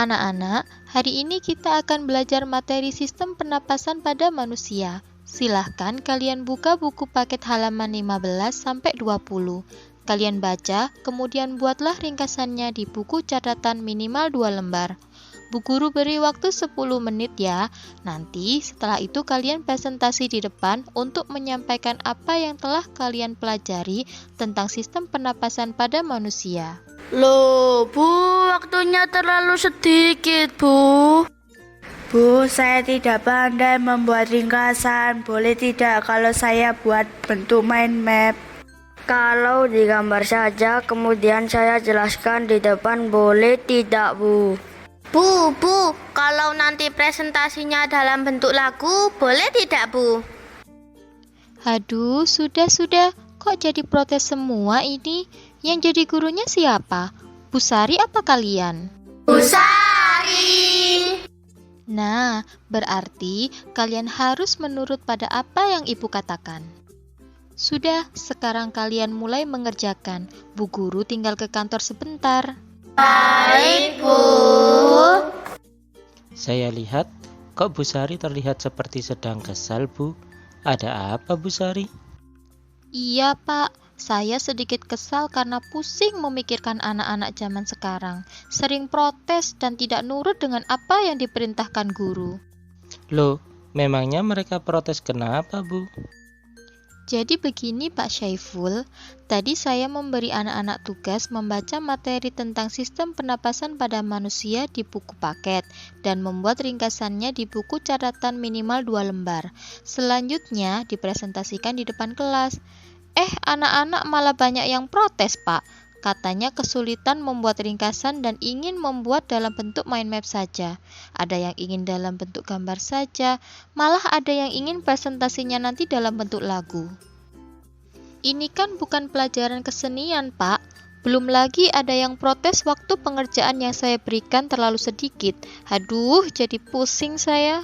Anak-anak, hari ini kita akan belajar materi sistem pernapasan pada manusia. Silahkan kalian buka buku paket halaman 15 sampai 20. Kalian baca, kemudian buatlah ringkasannya di buku catatan minimal 2 lembar. Bu Guru beri waktu 10 menit ya. Nanti setelah itu kalian presentasi di depan untuk menyampaikan apa yang telah kalian pelajari tentang sistem pernapasan pada manusia. Loh, Bu, waktunya terlalu sedikit, Bu. Bu, saya tidak pandai membuat ringkasan. Boleh tidak kalau saya buat bentuk mind map? Kalau digambar saja, kemudian saya jelaskan di depan, boleh tidak, Bu? Bu, kalau nanti presentasinya dalam bentuk lagu, boleh tidak, Bu? Aduh, sudah. Kok jadi protes semua ini? Yang jadi gurunya siapa? Bu Sari apa kalian? Bu Sari! Nah, berarti kalian harus menurut pada apa yang Ibu katakan. Sudah, sekarang kalian mulai mengerjakan. Bu Guru tinggal ke kantor sebentar. Baik, Bu. Saya lihat, kok Bu Sari terlihat seperti sedang kesal, Bu? Ada apa, Bu Sari? Iya, Pak. Saya sedikit kesal karena pusing memikirkan anak-anak zaman sekarang. Sering protes dan tidak nurut dengan apa yang diperintahkan guru. Loh, memangnya mereka protes kenapa, Bu? Jadi begini Pak Syaiful, tadi saya memberi anak-anak tugas membaca materi tentang sistem pernapasan pada manusia di buku paket dan membuat ringkasannya di buku catatan minimal 2 lembar. Selanjutnya dipresentasikan di depan kelas. Anak-anak malah banyak yang protes, Pak. Katanya kesulitan membuat ringkasan dan ingin membuat dalam bentuk mind map saja. Ada yang ingin dalam bentuk gambar saja, malah ada yang ingin presentasinya nanti dalam bentuk lagu. Ini kan bukan pelajaran kesenian, Pak. Belum lagi ada yang protes waktu pengerjaan yang saya berikan terlalu sedikit. Aduh, jadi pusing saya.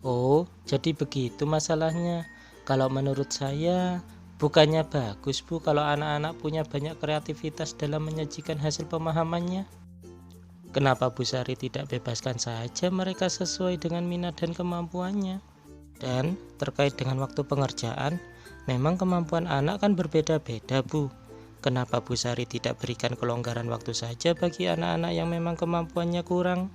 Oh, jadi begitu masalahnya. Kalau menurut saya, bukannya bagus, Bu, kalau anak-anak punya banyak kreativitas dalam menyajikan hasil pemahamannya. Kenapa Bu Sari tidak bebaskan saja mereka sesuai dengan minat dan kemampuannya? Dan terkait dengan waktu pengerjaan, memang kemampuan anak kan berbeda-beda, Bu. Kenapa Bu Sari tidak berikan kelonggaran waktu saja bagi anak-anak yang memang kemampuannya kurang?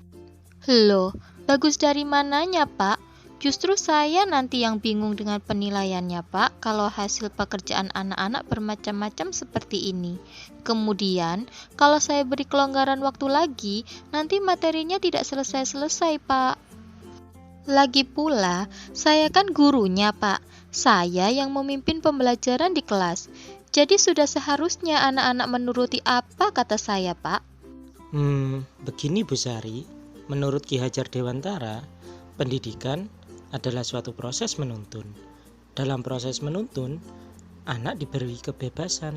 Loh, bagus dari mananya, Pak? Justru saya nanti yang bingung dengan penilaiannya, Pak, kalau hasil pekerjaan anak-anak bermacam-macam seperti ini. Kemudian, kalau saya beri kelonggaran waktu lagi, nanti materinya tidak selesai-selesai, Pak. Lagi pula, saya kan gurunya, Pak. Saya yang memimpin pembelajaran di kelas. Jadi sudah seharusnya anak-anak menuruti apa kata saya, Pak. Begini Bu Sari, menurut Ki Hajar Dewantara, pendidikan adalah suatu proses menuntun. Dalam proses menuntun, anak diberi kebebasan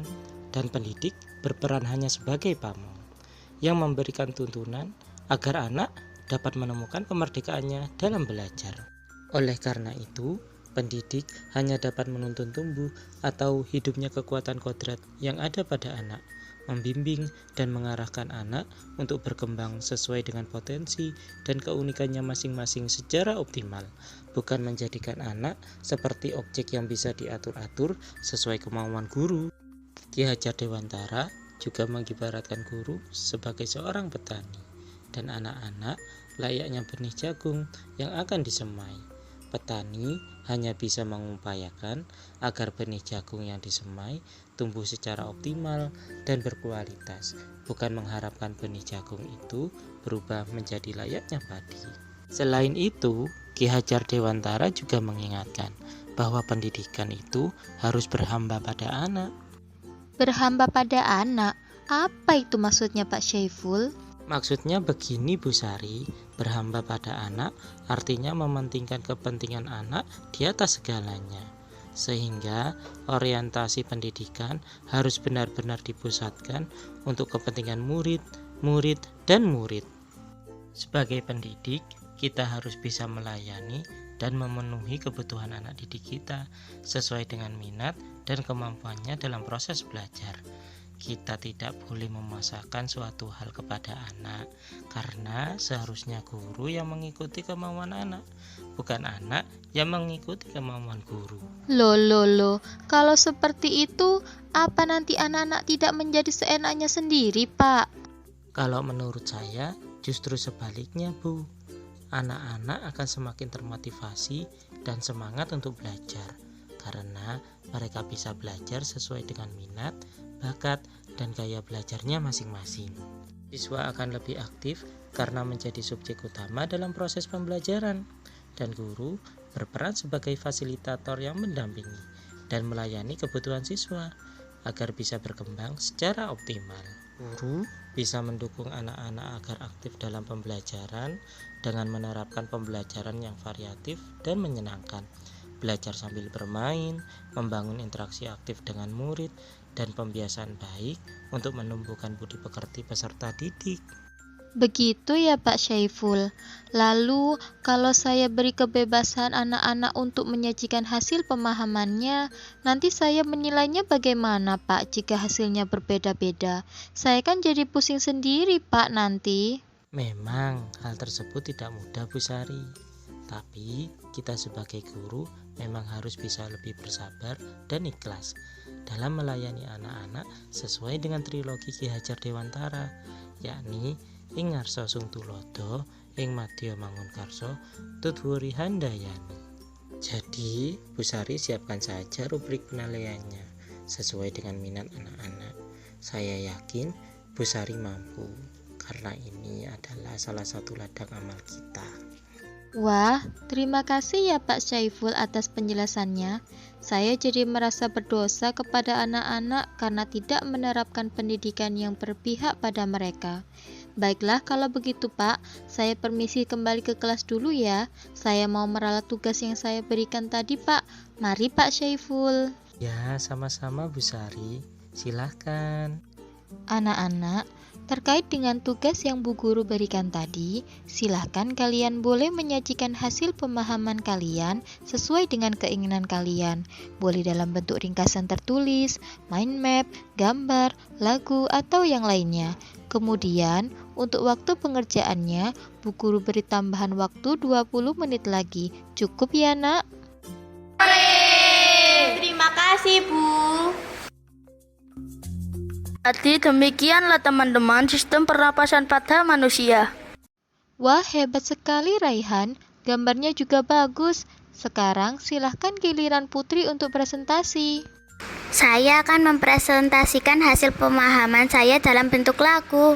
dan pendidik berperan hanya sebagai pamong yang memberikan tuntunan agar anak dapat menemukan kemerdekaannya dalam belajar. Oleh karena itu, pendidik hanya dapat menuntun tumbuh atau hidupnya kekuatan kodrat yang ada pada anak, membimbing dan mengarahkan anak untuk berkembang sesuai dengan potensi dan keunikannya masing-masing secara optimal, bukan menjadikan anak seperti objek yang bisa diatur-atur sesuai kemauan guru. Ki Hajar Dewantara juga mengibaratkan guru sebagai seorang petani, dan anak-anak layaknya benih jagung yang akan disemai. Petani hanya bisa mengupayakan agar benih jagung yang disemai tumbuh secara optimal dan berkualitas, bukan mengharapkan benih jagung itu berubah menjadi layaknya padi. Selain itu, Ki Hajar Dewantara juga mengingatkan bahwa pendidikan itu harus berhamba pada anak. Berhamba pada anak? Apa itu maksudnya, Pak Syaiful? Maksudnya begini Bu Sari, berhamba pada anak artinya mementingkan kepentingan anak di atas segalanya. Sehingga orientasi pendidikan harus benar-benar dipusatkan untuk kepentingan murid, dan murid. Sebagai pendidik, kita harus bisa melayani dan memenuhi kebutuhan anak didik kita sesuai dengan minat dan kemampuannya dalam proses belajar. Kita tidak boleh memaksakan suatu hal kepada anak, karena seharusnya guru yang mengikuti kemauan anak, bukan anak yang mengikuti kemauan guru. Loh, kalau seperti itu, apa nanti anak-anak tidak menjadi seenaknya sendiri, Pak? Kalau menurut saya, justru sebaliknya, Bu. Anak-anak akan semakin termotivasi dan semangat untuk belajar, karena mereka bisa belajar sesuai dengan minat, bakat, dan gaya belajarnya masing-masing. Siswa akan lebih aktif karena menjadi subjek utama dalam proses pembelajaran, dan guru berperan sebagai fasilitator yang mendampingi dan melayani kebutuhan siswa agar bisa berkembang secara optimal. Guru bisa mendukung anak-anak agar aktif dalam pembelajaran dengan menerapkan pembelajaran yang variatif dan menyenangkan, belajar sambil bermain, membangun interaksi aktif dengan murid, dan pembiasaan baik untuk menumbuhkan budi pekerti peserta didik. Begitu ya Pak Syaiful. Lalu kalau saya beri kebebasan anak-anak untuk menyajikan hasil pemahamannya, nanti saya menilainya bagaimana Pak jika hasilnya berbeda-beda? Saya kan jadi pusing sendiri Pak nanti. Memang hal tersebut tidak mudah, Bu Sari. Tapi kita sebagai guru memang harus bisa lebih bersabar dan ikhlas dalam melayani anak-anak sesuai dengan trilogi Ki Hajar Dewantara, yakni ing ngarsa sung tulodo, ing madya mangunkarsa, tutwuri handayani. Jadi, Bu Sari siapkan saja rubrik penilaiannya sesuai dengan minat anak-anak. Saya yakin Bu Sari mampu, karena ini adalah salah satu ladang amal kita. Wah, terima kasih ya Pak Syaiful atas penjelasannya. Saya jadi merasa berdosa kepada anak-anak karena tidak menerapkan pendidikan yang berpihak pada mereka. Baiklah kalau begitu Pak, saya permisi kembali ke kelas dulu ya. Saya mau meralat tugas yang saya berikan tadi Pak. Mari Pak Syaiful. Ya, sama-sama Bu Sari. Silahkan. Anak-anak, terkait dengan tugas yang Bu Guru berikan tadi, silahkan kalian boleh menyajikan hasil pemahaman kalian sesuai dengan keinginan kalian. Boleh dalam bentuk ringkasan tertulis, mind map, gambar, lagu, atau yang lainnya. Kemudian, untuk waktu pengerjaannya, Bu Guru beri tambahan waktu 20 menit lagi. Cukup ya, Nak? Terima kasih, Bu. Jadi demikianlah teman-teman sistem pernapasan pada manusia. Wah, hebat sekali Raihan. Gambarnya juga bagus. Sekarang silahkan giliran Putri untuk presentasi. Saya akan mempresentasikan hasil pemahaman saya dalam bentuk lagu.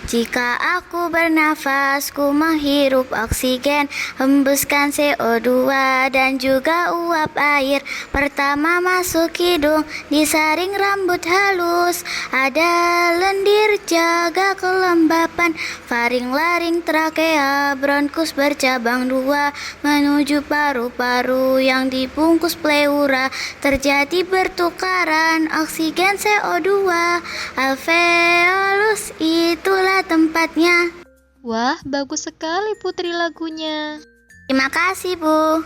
Jika aku bernafas, ku menghirup oksigen, hembuskan CO2 dan juga uap air. Pertama masuk hidung, disaring rambut halus. Ada lendir, jaga kelembapan. Faring, laring, trakea, bronkus bercabang dua, menuju paru-paru yang dibungkus pleura. Terjadi bertukaran oksigen CO2. Alveolus itulah tempatnya. Wah, bagus sekali Putri lagunya. Terima kasih, Bu.